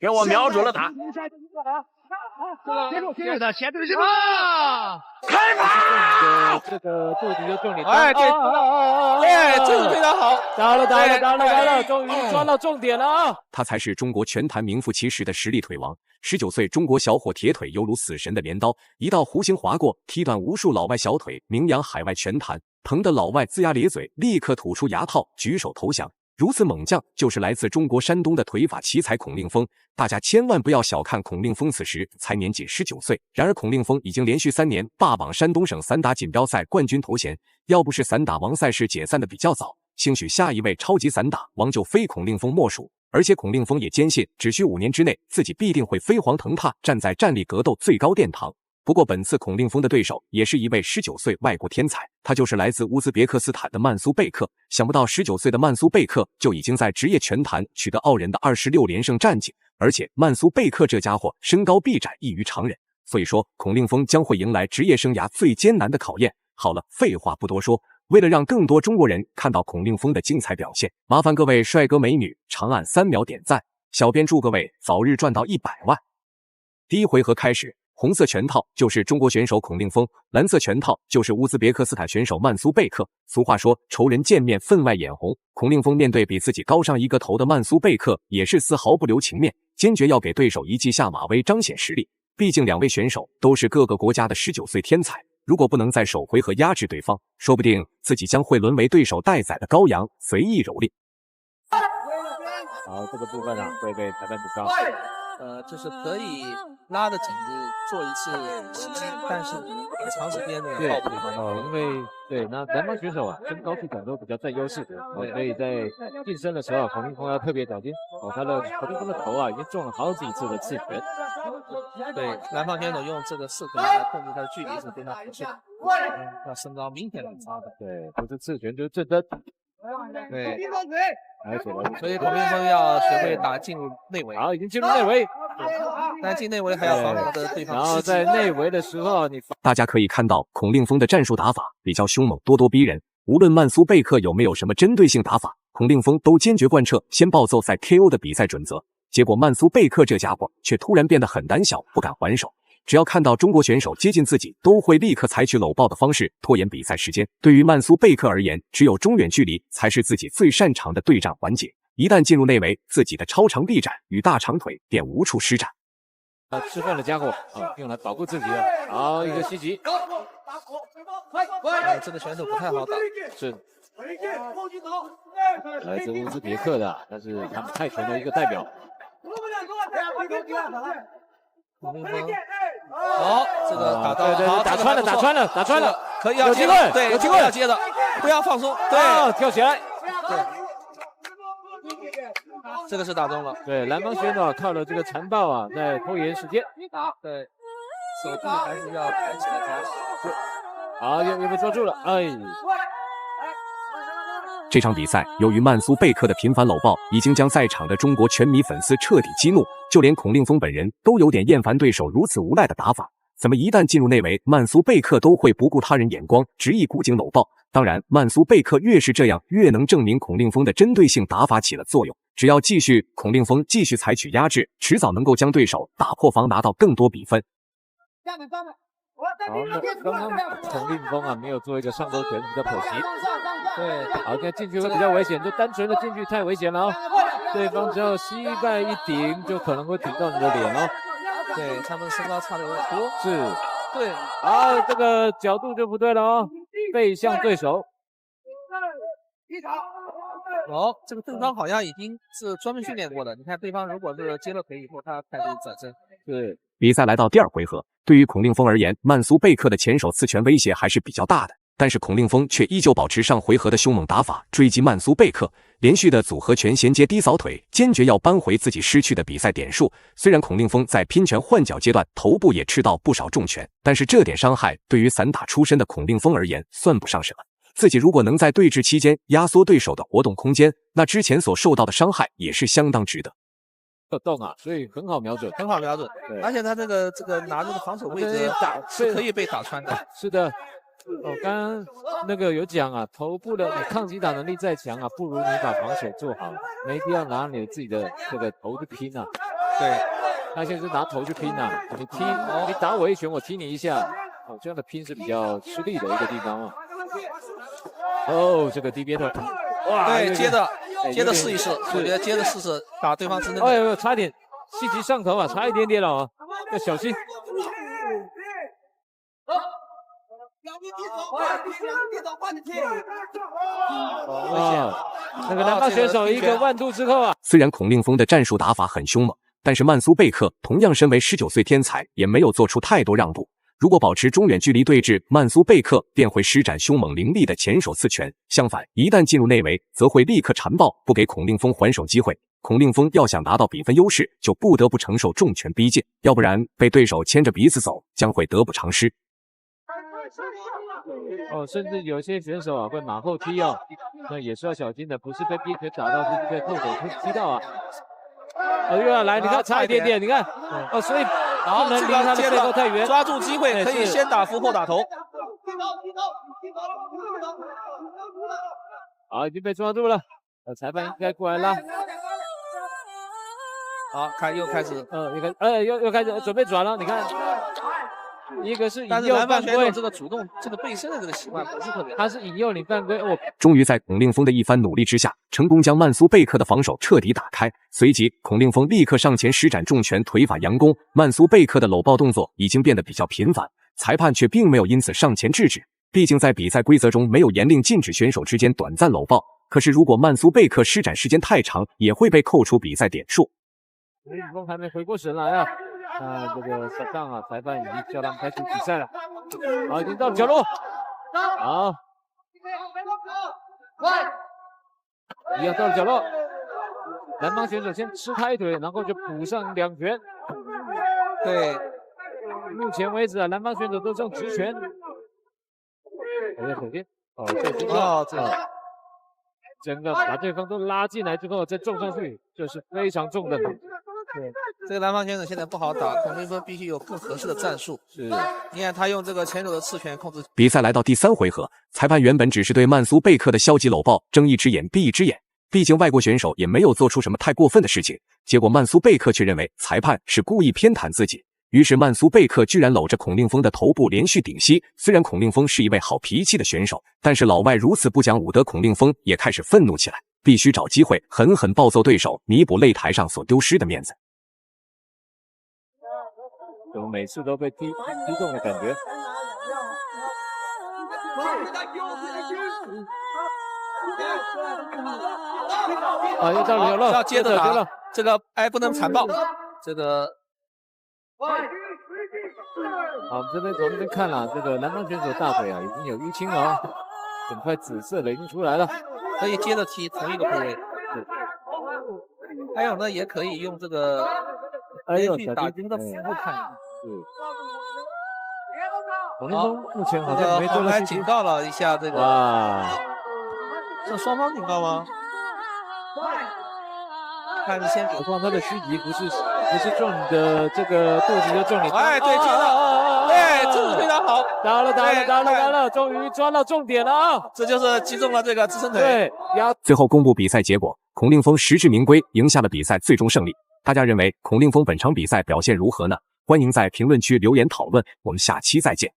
给我瞄准了他。接着他，先对吧？开炮！这个布局的重点。哎，对，哎，这个非常好，打了，终于抓到重点了啊！他才是中国拳坛名副其实的实力腿王。19岁中国小伙铁腿犹如死神的镰刀，一道弧形划过，踢断无数老外小腿，名扬海外拳坛。疼得老外龇牙咧嘴，立刻吐出牙套，举手投降。如此猛将，就是来自中国山东的腿法奇才孔令峰。大家千万不要小看孔令峰，此时才年仅19岁。然而孔令峰已经连续3年霸榜山东省散打锦标赛冠军头衔。要不是散打王赛事解散的比较早，兴许下一位超级散打王就非孔令峰莫属。而且孔令峰也坚信，只需5年之内，自己必定会飞黄腾达，站在站立格斗最高殿堂。不过本次孔令峰的对手也是一位19岁外国天才，他就是来自乌兹别克斯坦的曼苏贝克。想不到19岁的曼苏贝克就已经在职业拳坛取得傲人的26连胜战绩，而且曼苏贝克这家伙身高臂展异于常人，所以说孔令峰将会迎来职业生涯最艰难的考验。好了，废话不多说，为了让更多中国人看到孔令峰的精彩表现，麻烦各位帅哥美女长按3秒点赞，小编祝各位早日赚到100万。第一回合开始，红色拳套就是中国选手孔令峰，蓝色拳套就是乌兹别克斯坦选手曼苏贝克。俗话说仇人见面分外眼红，孔令峰面对比自己高上1个头的曼苏贝克也是丝毫不留情面，坚决要给对手一记下马威彰显实力。毕竟两位选手都是各个国家的19岁天才，如果不能在首回合压制对方，说不定自己将会沦为对手待宰的羔羊，随意蹂躏。好，这个部分啊会被裁判指告。就是可以拉的紧致做一次袭击，但是长时间的抱不了。因为对那南方选手啊身高体感都比较占优势，所以在近身的时候，孔令峰要特别小心。孔令峰的头啊已经中了好几次的刺拳。对，南方选手用这个刺拳来控制他的距离是非常合适的，那身高明显反差的。对，不是刺拳就是正蹬。对，所以孔令峰要学会打进入内围。好，已经进入内围，但进内围还要防止对方。然后在内围的时候，大家可以看到孔令峰的战术打法比较凶猛，咄咄逼人。无论曼苏贝克有没有什么针对性打法，孔令峰都坚决贯彻先暴揍再 KO 的比赛准则。结果曼苏贝克这家伙却突然变得很胆小，不敢还手。只要看到中国选手接近自己，都会立刻采取搂抱的方式拖延比赛时间。对于曼苏贝克而言，只有中远距离才是自己最擅长的对战环节。一旦进入内围，自己的超长臂展与大长腿便无处施展。吃饭的家伙用来保护自己的。好，一个袭击。这个选手不太好打。是。来自乌兹别克的，但是他们泰拳的一个代表。孔令峰，好，这个打到，对，打穿了，可以要接的，对，有机会要接的，不要放松，对，跳起来，对，这个是打中了，对，南方选手靠了这个残暴啊，在拖延时间，对，手臂还是要抬起来才好，又被捉住了，哎。这场比赛，由于曼苏贝克的频繁搂抱，已经将在场的中国拳迷粉丝彻底激怒，就连孔令峰本人都有点厌烦对手如此无赖的打法。怎么一旦进入内围，曼苏贝克都会不顾他人眼光，执意鼓颈搂抱？当然，曼苏贝克越是这样，越能证明孔令峰的针对性打法起了作用。只要孔令峰继续采取压制，迟早能够将对手打破防，拿到更多比分。好，刚刚孔令峰啊没有做一个上勾拳，比较可惜。对，好，现在进去会比较危险，就单纯的进去太危险了哦。对方只要膝盖一顶，就可能会顶到你的脸哦。对，他们身高差的有点多。是，对，好，这个角度就不对了哦，背向对手。哦，这个对方好像已经是专门训练过的。你看对方如果是接了腿以后，他开始转身。对，比赛来到第2回合，对于孔令峰而言，曼苏贝克的前手刺拳威胁还是比较大的。但是孔令峰却依旧保持上回合的凶猛打法，追击曼苏贝克，连续的组合拳衔接低扫腿，坚决要扳回自己失去的比赛点数。虽然孔令峰在拼拳换脚阶段头部也吃到不少重拳，但是这点伤害对于散打出身的孔令峰而言算不上什么。自己如果能在对峙期间压缩对手的活动空间，那之前所受到的伤害也是相当值得。动啊，所以很好瞄准，很好瞄准。而且他这个拿这个防守位置是可以被打穿的。是的。刚刚那个有讲啊，头部的你抗击打能力再强啊，不如你把防守做好，没必要拿你自己的这个头去拼啊。对，他现在是拿头去拼啊，你打我一拳，我踢你一下，哦，这样的拼是比较吃力的一个地方啊。哦，这个低边腿，哇，对，接着试一试，我觉得接着试试打对方真的。哎呦，差点气急上头啊，差一点点了啊，要小心。那个南方选手一个万度之后啊，虽然孔令峰的战术打法很凶猛，但是曼苏贝克同样身为19岁天才，也没有做出太多让步。如果保持中远距离对峙，曼苏贝克便会施展凶猛凌厉的前手刺拳；相反，一旦进入内围，则会立刻缠抱，不给孔令峰还手机会。孔令峰要想达到比分优势，就不得不承受重拳逼近，要不然被对手牵着鼻子走，将会得不偿失。哦，甚至有些选手啊会马后踢哦，那也是要小心的，不是被逼拳打到，就是被后手踢到啊。哦，又要来，你看差一点点，你看，哦，所以不能离他的背后太远，抓住机会可以先打腹后打头。好，已经被抓住了，裁判应该过来拉。好，看又开始，又开始准备转了，你看。一个是引但是诱犯规，这个主动这个背身的这个习惯不是特别，他是引诱你犯规。终于在孔令峰的一番努力之下，成功将曼苏贝克的防守彻底打开。随即，孔令峰立刻上前施展重拳，腿法佯攻。曼苏贝克的搂抱动作已经变得比较频繁，裁判却并没有因此上前制止。毕竟在比赛规则中没有严令禁止选手之间短暂搂抱，可是如果曼苏贝克施展时间太长，也会被扣除比赛点数。孔令峰还没回过神来啊！这个小账啊，裁判已经叫他们开始比赛了。好，已经到了角落。好，一样到了角落。南方选手先吃开腿，然后就补上2拳。对，目前为止啊，南方选手都是用直拳。首先，整个把对方都拉进来之后再重上去，这是非常重的。对，这个南方选手现在不好打，孔令峰必须有更合适的战术。是，你看他用这个前手的刺拳控制。比赛来到第3回合，裁判原本只是对曼苏贝克的消极搂抱睁一只眼闭一只眼，毕竟外国选手也没有做出什么太过分的事情。结果曼苏贝克却认为裁判是故意偏袒自己，于是曼苏贝克居然搂着孔令峰的头部连续顶膝。虽然孔令峰是一位好脾气的选手，但是老外如此不讲武德，孔令峰也开始愤怒起来。必须找机会狠狠暴揍对手，弥补擂台上所丢失的面子。怎么每次都被踢中的感觉？啊，又到了，要接着打，这个不能残暴，这个。好，这边从这边看了，这个南方选手大腿啊已经有淤青了啊，整块紫色的已经出来了。可以接着踢同一个部位，还有呢，也可以用这个连续打击的腹部看。孔令峰目前好像没做到。还警告了一下这个。哇，是双方警告吗？看先何况他的虚击不是中你的这个肚子，就中你。哎，对，接了，对，这是非常好，打了，终于抓到重点了啊！这就是击中了这个支撑腿。对，最后公布比赛结果，孔令峰实至名归，赢下了比赛最终胜利。大家认为孔令峰本场比赛表现如何呢？欢迎在评论区留言讨论，我们下期再见。